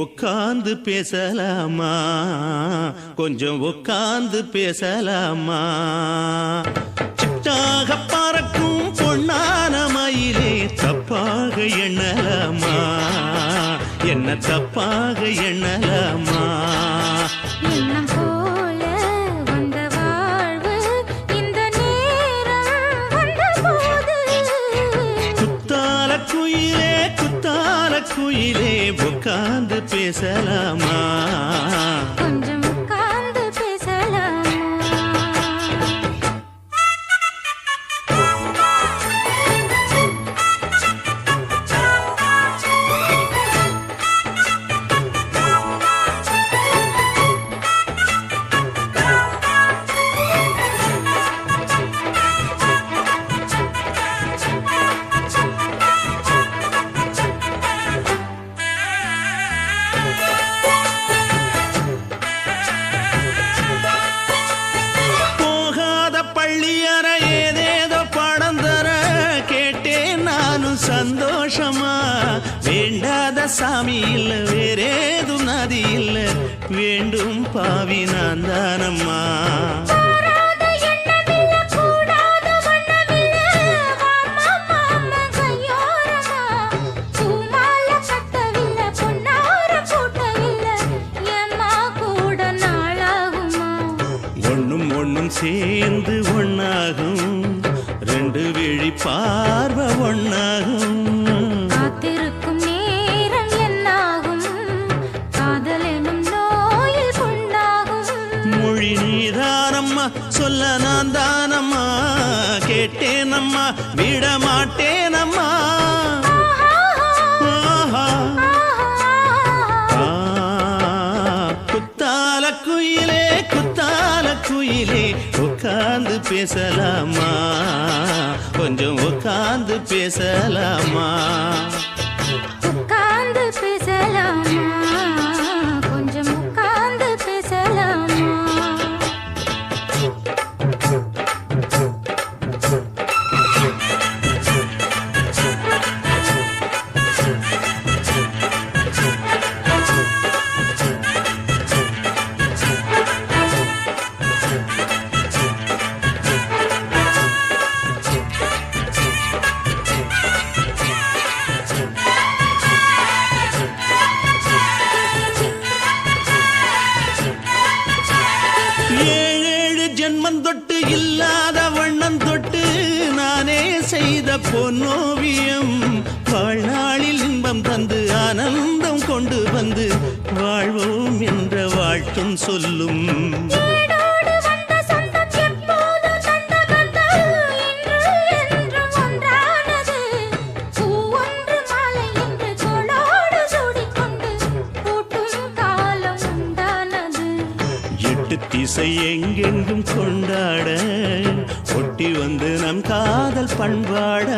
உட்கார்ந்து பேசலாமா? கொஞ்சம் உட்கார்ந்து பேசலாமா? சிட்டாக பறக்கும் பொன்னான மயிலே தப்பாக எண்ணலாமா? என்ன தப்பாக எண்ணலாமா? எண்ணம் போல வந்த வாழ்வு இந்த நேரம் வந்தபோது குத்தால குயிலே உட்கார்ந்து பேசலாமா? கொஞ்சம் உட்கார்ந்து பேசலாமா? சந்தோஷமா வேண்டாத சாமி இல்ல, வேறேதும் நதி இல்ல, வேண்டும் பாவி நான் தானம்மா. ஒண்ணும் ஒண்ணும் சேர்ந்து ஒன்னாகும், ரெண்டு விழி பார்வை ஒன்னாகும். காத்திருக்கும் நேரம் என்னாகும், காதல் எனும் நோயில் கொண்டாகும். மொழி நீதானம்மா, சொல்ல நான் தானம்மா, கேட்டேனம்மா விட மாட்டேனம்மா. குத்தால குயிலே உட்கார்ந்து பேசலாமா? கொஞ்சம் உட்கார்ந்து பேசலாமா? உட்கார்ந்து பேசலாமா? கொஞ்சம் உட்கார்ந்து பேசலாமா? தொட்டு இல்லாத வண்ணம் தொட்டு நானே செய்த பொன்னோவியம், வாழ்நாளில் இன்பம் தந்து ஆனந்தம் கொண்டு வந்து வாழ்வோம் என்ற வாழ்த்தும் சொல்லும். திசை எங்கெங்கும் கொண்டாட ஒட்டி வந்து நம் காதல் பண்பாட,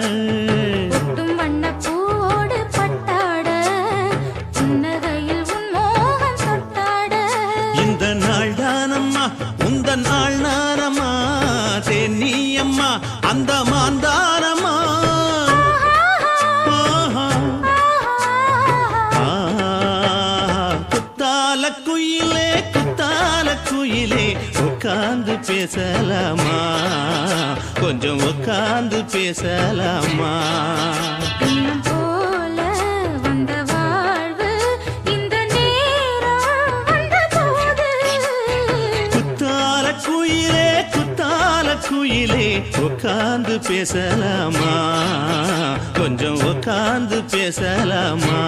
வண்ணப்பூவோடு பட்டாட புன்னகையில் உன் மோகம் தொட்டாட. இந்த நாள் தானம்மா உந்த நாள் நானம்மா, தென்னியம்மா அந்த மாந்தானம்மா. குயிலே உட்கார்ந்து பேசலாமா? கொஞ்சம் உட்கார்ந்து பேசலாமா? எண்ணம் போல வந்த வாழ்வு இந்த நேரம் வந்தபோது குத்தால குயிலே உட்கார்ந்து பேசலாமா? கொஞ்சம் உட்கார்ந்து பேசலாமா?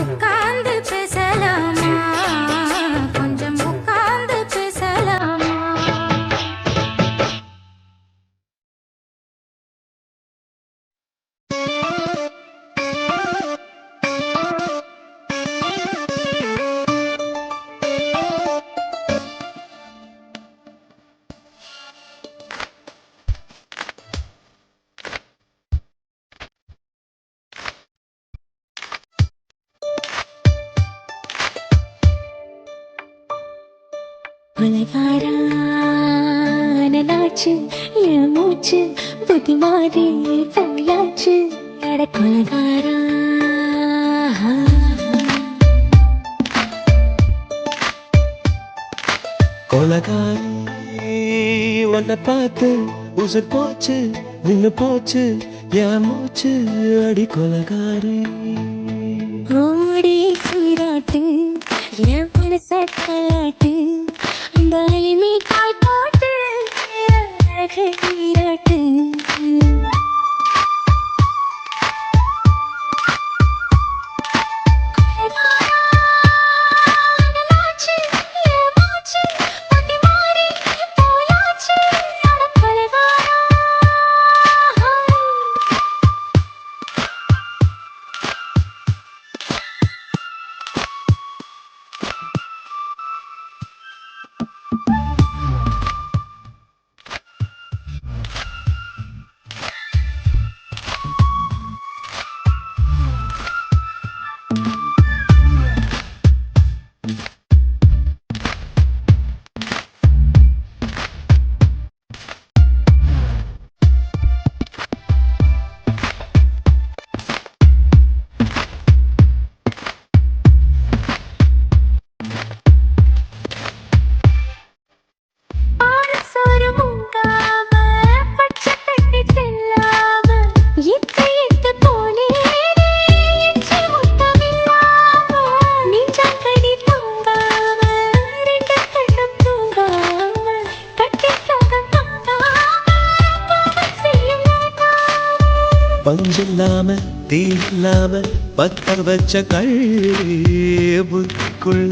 உட்கார்ந்து பேசலாமா? கொஞ்சம் உட்கார்ந்து பேசலாமா? நாச்சு என் மூச்சு புத்தி மாறி போயாச்சு அட கொலகாரா. கொலகாரி உன்னை பார்த்து உசுர் போச்சு நின்னு போச்சு என் மூச்சு அடி கொலகாரி ஓடி சீராட்டு என் மனச தாலாட்டு அந்த அலிமி காய் போட்டு அழகு நீராட்டு பஞ்சில்லாம தீ இல்லாம பத்த வச்ச கள்ளி புத்திக்குள்ள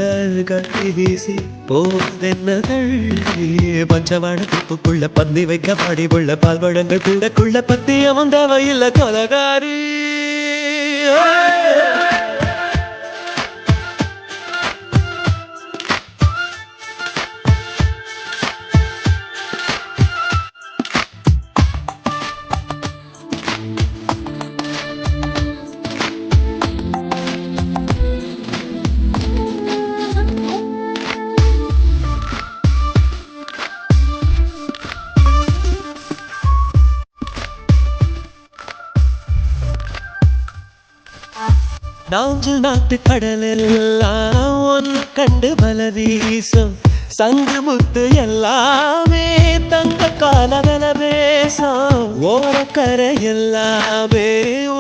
கட்டி வீசி போதென்ன கள்ளி பஞ்சவாட துப்புக்குள்ள பந்தி வைக்க பாடிவுள்ள பால்வழங்கள் கூடக்குள்ள பத்தியமும் தேவையில்லை கொலகாரி நாஞ்சில் நாட்டு கடலெல்லாம் ஒன்று கண்டு பல வீசும் சங்குமுத்து எல்லாமே தங்க காலவெல பேசும் ஓரக்கரை எல்லாமே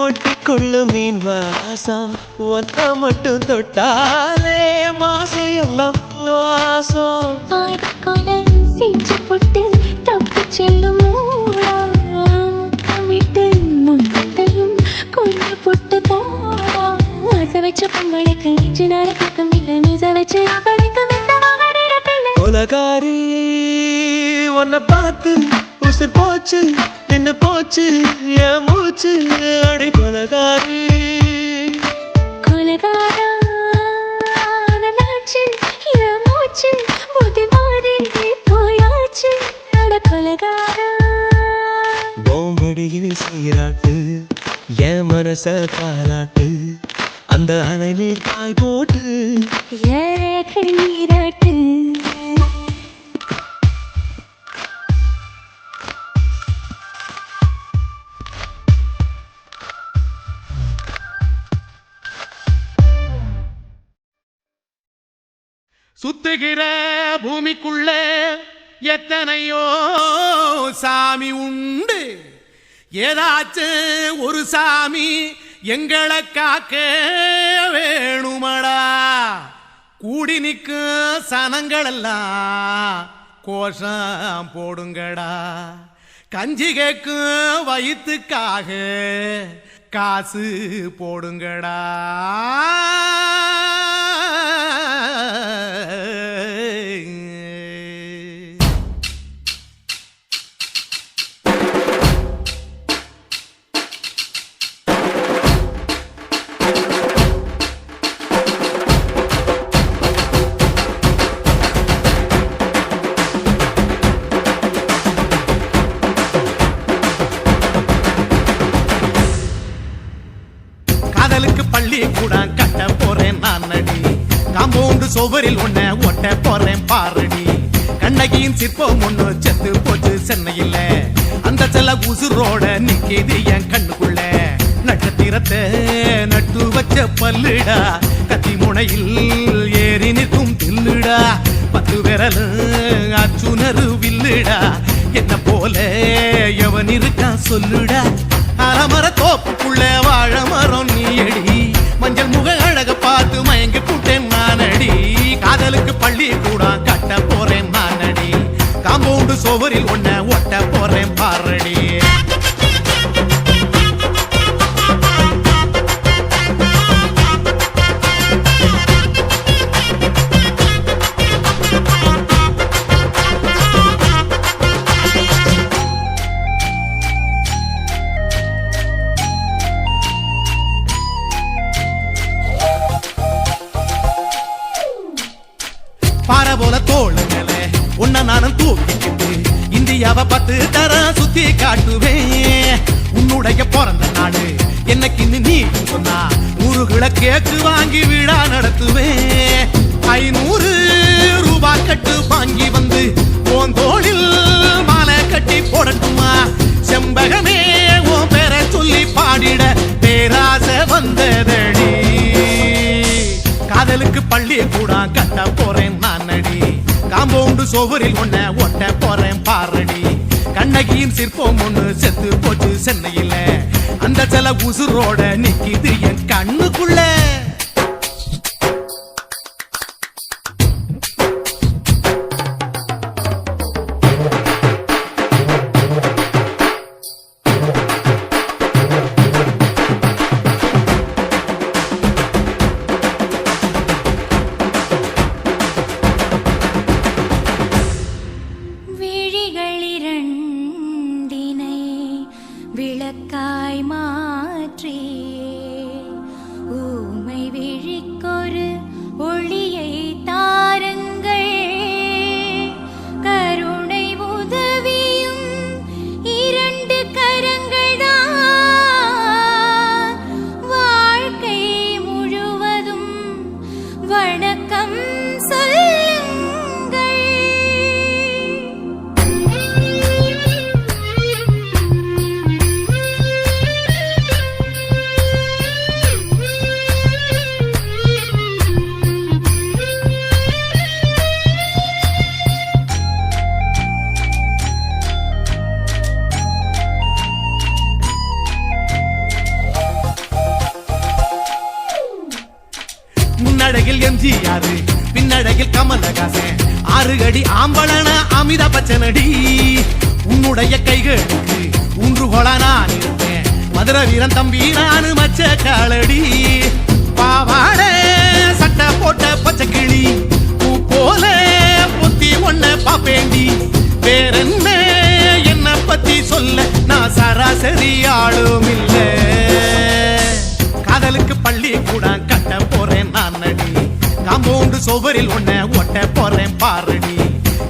ஒட்டிக்கொள்ளும் மீன் வாசம் ஒன்றை மட்டும் தொட்டாலே மாசம் எல்லாம் வாசம் செஞ்சு போட்டு தப்பு செல்லும் விட்டு முத்தையும் கொண்டு போட்டு போடா ஆசை வச்ச பொங்கலுக்கு நெஞ்சு நாள பக்கம் இல்லை மீச வச்சு கொலகாரி உன்னை பார்த்து உசுர் போச்சு நின்னு போச்சு என் மூச்சு அடி கொலகாரி கொலகாரா நாச்சு என் மூச்சு புதி மாறி போயாச்சு அட கொலகாரா போம்படியில் சீராட்டு என் மனச தாலாட்டு அந்த அணையிலே காய் போட்டு ஏழை நீராட்டு சுத்துகிற பூமிக்குள்ள எத்தனையோ சாமி உண்டு ஏதாச்சும் ஒரு சாமி எங்களை காக்க வேணுமடா கூடி நிற்கும் சனங்களெல்லாம் கோஷம் போடுங்கடா கஞ்சி கேக்கும் வயிற்றுக்காக காசு போடுங்கடா காதலுக்கு பள்ளி கூட கட்ட போறேன் நான் நடி காம்பவுண்டு சுவரில் ஒன்ன ஒட்ட போறேன் பாரடி கண்ணகியின் சிற்பம் ஒண்ணு செத்து போச்சு சென்னையில் அந்த செல்ல உசுரோட நிக்கிது என் கண்ணுக்குள்ள நட்சத்திரத்தை நட்டு வச்ச பல்லுடா கத்தி முனையில் ஏறி நிற்கும் தில்லுடா 10 விரலும் அச்சுனரு வில்லுடா என்ன போல எவன் இருக்கான் சொல்லுடா அலமர தோப்புக்குள்ள வாழ மரம் நீயடி மஞ்சள் முக அழக பார்த்து மயங்கி புட்டேன் நானடி காதலுக்கு பள்ளி கூட கட்ட போறேன் நானடி காம்பவுண்டு சோவரில் ஒன்ன ஒட்ட போறேன் பாரடி பாறை போல தோளுங்களே உன்ன நானும் தூக்கிக்கிட்டு இந்தியாவை 10 தரம் சுத்தி காட்டுவேன் உன்னுடைய பிறந்த நாடு என்னைக்குன்னு நீ சொன்னா 100 கிலோ கேக்கு வாங்கி விழா நடத்துவேன் 500 ரூபாய் கட்டு வாங்கி வந்து உன் தோளில் மாலை கட்டி போடட்டுமா செம்பகமே உன் பேரை சொல்லி பாடிட பேராசை வந்ததடி காதலுக்கு பள்ளி கூட கட்ட போறேன் நானடி காம்பவுண்டு சோவரில் ஒன்ன ஒட்ட போறேன் பாரடி கண்ணகியின் சிற்பம் ஒண்ணு செத்து போச்சு சென்னையில அந்த சில உசுரோட நிக்கிது என் கண்ணுக்குள்ள விளக்காய் மாற்றி ஊமை விழிக்கொரு ஒளியை தாருங்கள் கருணை உதவியும் 2 கரங்கள் தான் வாழ்க்கை முழுவதும் வணக்கம் முன்னழகில் எம்ஜிஆர் பின்னழகில் கமலஹாசன் 6 அடி ஆம்பளன அமிதாப் பச்சனடி உன்னுடைய கைகளுக்கு ஊன்றுகோலா நான் இருப்பேன் மதுரை வீரன் தம்பி நானு மச்ச காலடி பாவாட சட்டை போட்ட பச்சை கிளி பூ போல பொத்தி ஒன்ன பாப்பேண்டி வேறென்ன என்ன பத்தி சொல்ல நான் சராசரி ஆளும் இல்ல காதலுக்கு பள்ளி கூட கட்ட போறேன் நானடி காம்பவுண்டு சோவரில் ஒன்ன ஒட்ட போறேன் பாரடி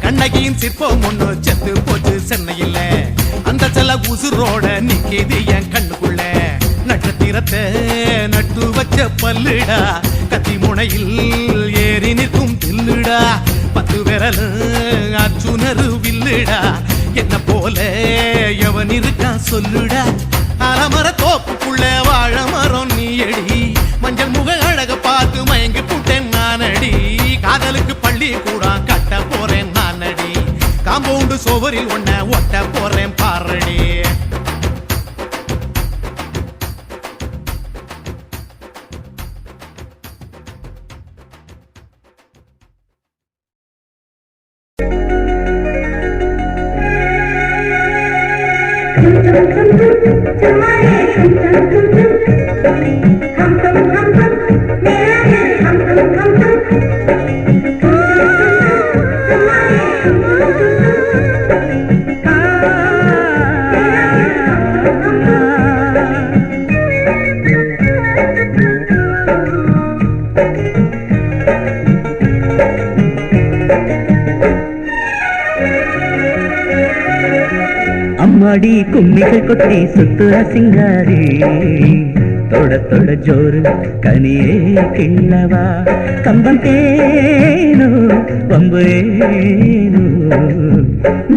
கண்ணகியின் சிற்பம் ஒண்ணு செத்து போச்சு சென்னையில அந்த சில உசுரோட நிக்கிது என் கண்ணுக்குள்ள நட்சத்திரத்தை நட்டு வச்ச பல்லுடா கத்தி முனையில் ஏறி நிற்கும் தில்லுடா 10 விரலும் அச்சுனரு வில்லுடா என்ன போல எவன் இருக்கான் சொல்லுடா அலமர தோப்புக்குள்ள வாழ மரம் நீயடி மஞ்சள் முக அழக பார்த்து மயங்கி புட்டேன் நானடி காதலுக்கு பள்ளி கூட கட்ட போறேன் நானடி காம்பவுண்டு சோவரில் ஒன்ன ஒட்ட போறேன் பாரடி அம்மாடி கும்மிகள் கொட்டி சுத்துற சிங்காரி தொட தொட ஜோறு கனியே கிள்ளவா கம்பம் தேனோ பம்பேனோ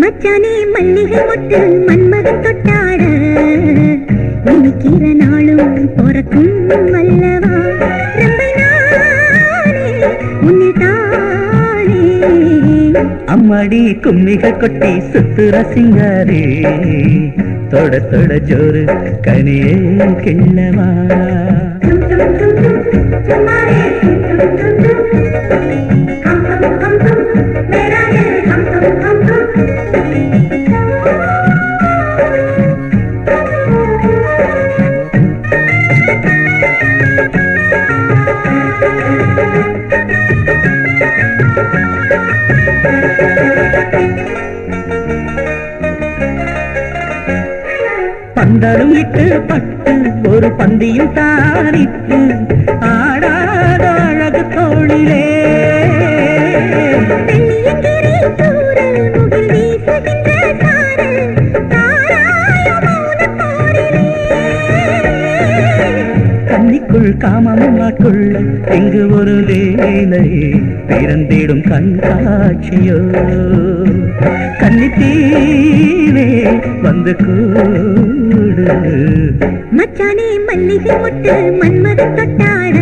மச்சானே மல்லிகை மொட்டு மன்மகன் தொட்டாட இனிக்கிற நாளும் பொறக்கும் அல்லவா ரொம்ப நாளே உன்னை தானே அம்மாடி கும்மிகள் கொட்டி சுத்துற சிங்காரி தொட தொட ஜோறு கனியே கிள்ளவா பந்தலும் இட்டு பட்டு ஒரு பந்தியும் தானிட்டு ஆடாத அழகு தோழிலே கண்ணிக்குள் காமமும் ஆட்கொள்ள இங்கு ஒரு வேலை பிறந்திடும் கண்காட்சியோ கன்னித்தீவே வந்து கூடு மச்சானே மல்லிகை முட்டு மன்மத தொட்டாட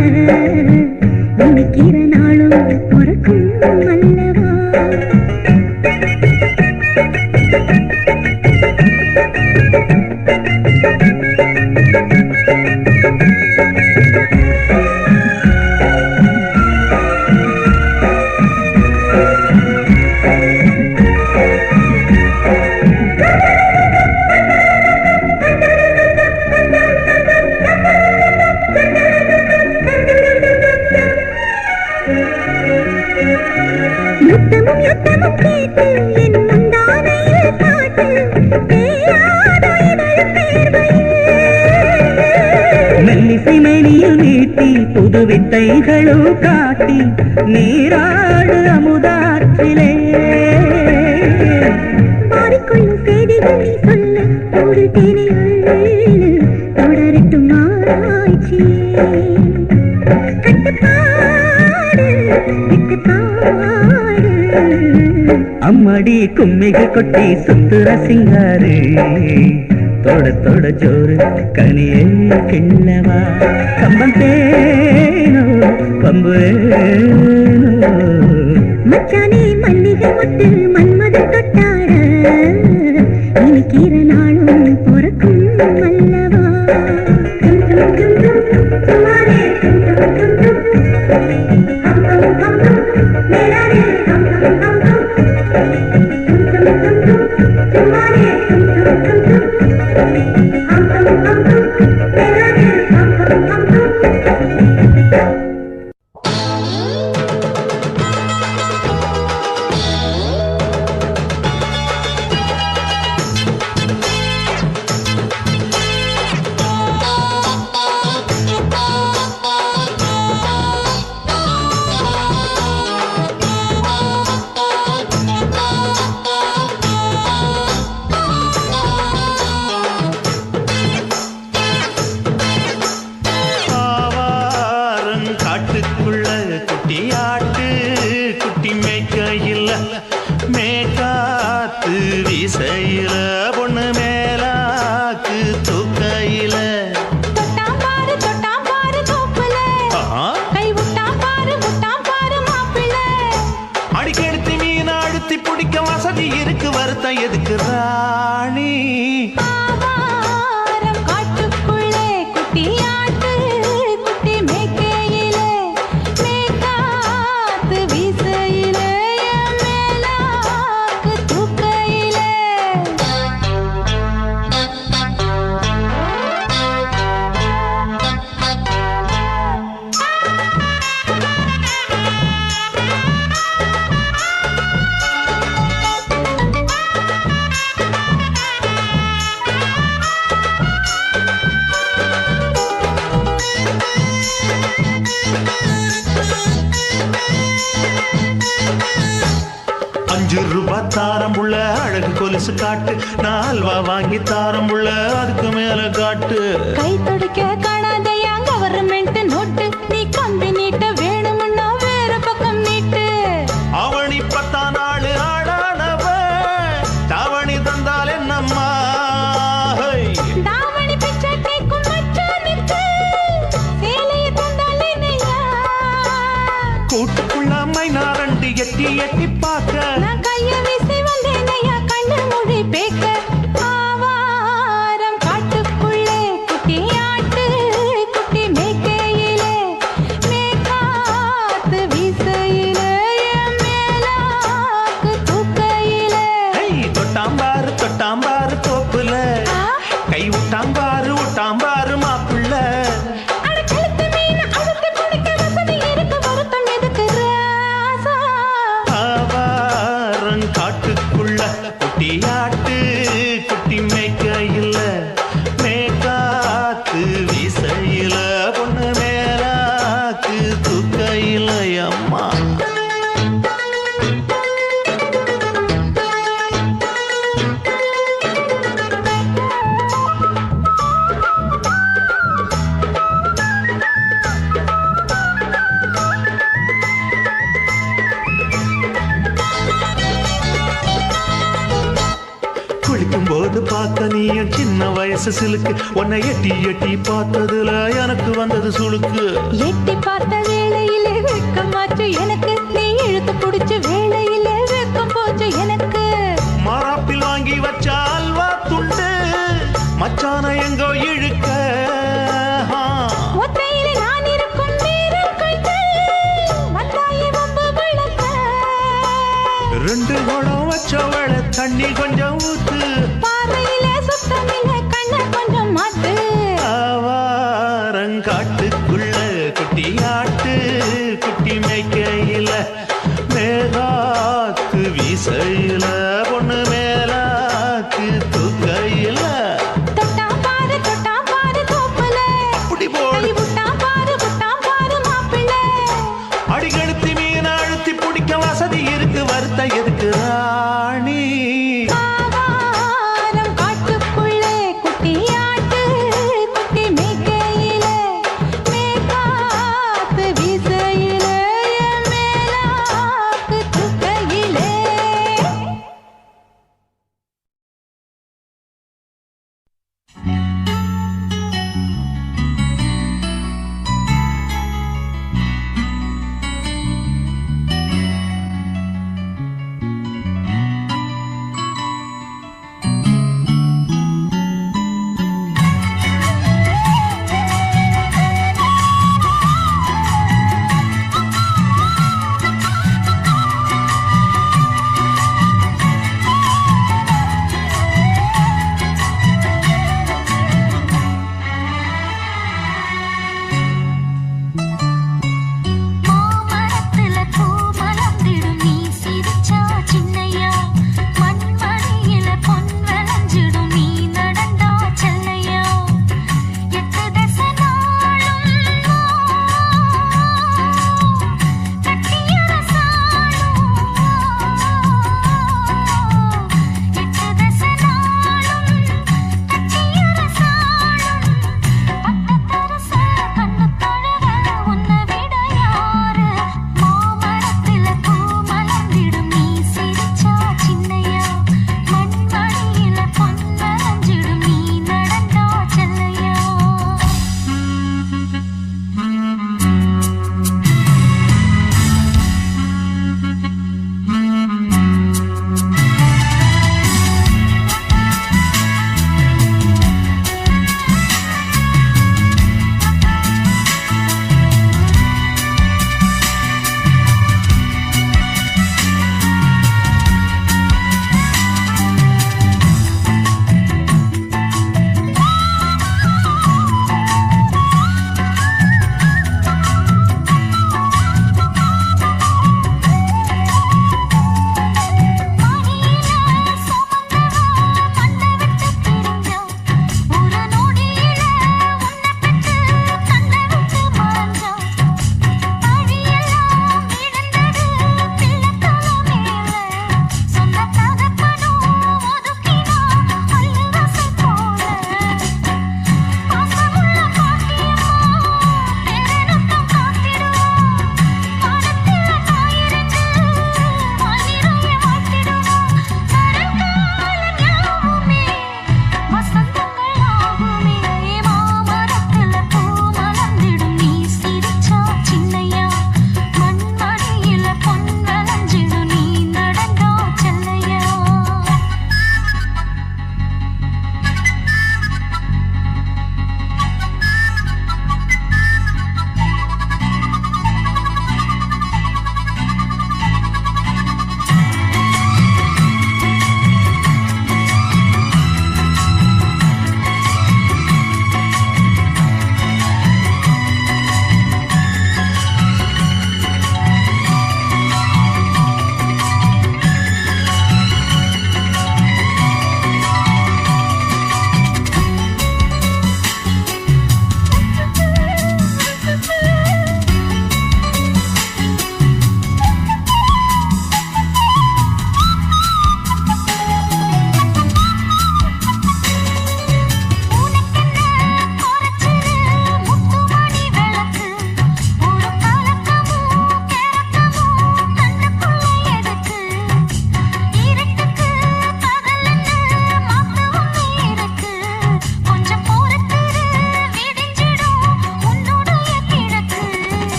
நினைக்கிற நாளும் பொறக்கும் அல்லவா யுத்தமும் யுத்தமும் கேட்டு என் முந்தானையில் காட்டு தேயாதோ இதழ் பேர்வையில் மெல்லிசை மேனியில் நீட்டி புது வித்தைகளோ காட்டி நீராடு அமுதாற்றிலே மாறிக்கொள்ளும் செய்திகள் நீ சொல்ல ஒரு தேனையுள் தொடரட்டும் ஆராய்ச்சி கட்டுப்பாடு விட்டுப்பாடு அம்மாடி கும்மிகள் கொட்டி சுத்துற சிங்காரு தொட தொட ஜோறு கனியே கிள்ளவா கம்பம் தேனோ பம்புவேனோ மச்சானே மல்லிகை முட்டு மன்மத தொட்டாட இனிக்கிற நாளும் பொறக்கும் அல்லவா எதுக்கு ராணி காட்டுக்குள்ளே குட்டியாட்டு குட்டி மேய்க்கையிலே மேய்காத்து வீசையிலே மேலாக்கு தூக்கையிலே ₹5 தாரம் புள்ள அழகு கொலுசு காட்டு நால்வா வாங்கி தாரம் புள்ள அதுக்கு மேல காட்டு கை துடிக்க காணாதையா கவர்மெண்ட் நோட்டு நீ கம்பி நீட்ட வேணும்னா வேற பக்கம் நீட்டு அவனி 10 நாள் ஆடானவ தாவணி தந்தால் என்னம்மா தாவணி பிச்சை கேக்கும் மச்சானுக்கு சேலையை தந்தால் என்னையா கூட்டுக்குள்ள மைனாரண்டி எட்டி எட்டி பார்க்க நான் கைய வீசி வந்தேனையா கண்ணு மொழி பேக்க ஆவாரம் காட்டுக்குள்ளே குட்டி ஆட்டு குட்டி மேய்க்கையிலே மேற்காத்து வீசையிலே என் மேலாக்கு தூக்கையிலே தொட்டாம்பாரு தோப்புல கை விட்டாம்பாரு மாப்புள்ள காட்டுக்குள்ள குட்டியாட்டு குட்டி மேய்க்கையில மேற்காத்து வீசையில பொண்ணு மேலாக்கு தூக்கையில அம்மா குளிக்கும்போது பார்த்த நீயும் சின்ன வயசு சிலுக்கு உன்னை எட்டி எட்டி பார்த்ததுல எனக்கு வந்தது சுளுக்கு எட்டி பார்த்த வேளையிலே வெக்கமாச்சு எனக்கு நீ இழுத்து பிடிச்ச வேளையிலே வெக்கம் போச்சு எனக்கு மாறாப்பில் வாங்கி வச்ச அல்வா துண்டு மச்சான எங்கோ இழுக்க ஒத்தையிலே நான் இருக்கும் நேரம் கண்டு வந்தாயே வம்பு விளக்க ரெண்டு குடம் வச்சவள தண்ணி கொஞ்சம் ஊத்து பார்வையிலே சுத்தமில்லை கண்ணை கொஞ்சம் மாத்து ஆவாரங்காட்டுக்குள்ள குட்டியாட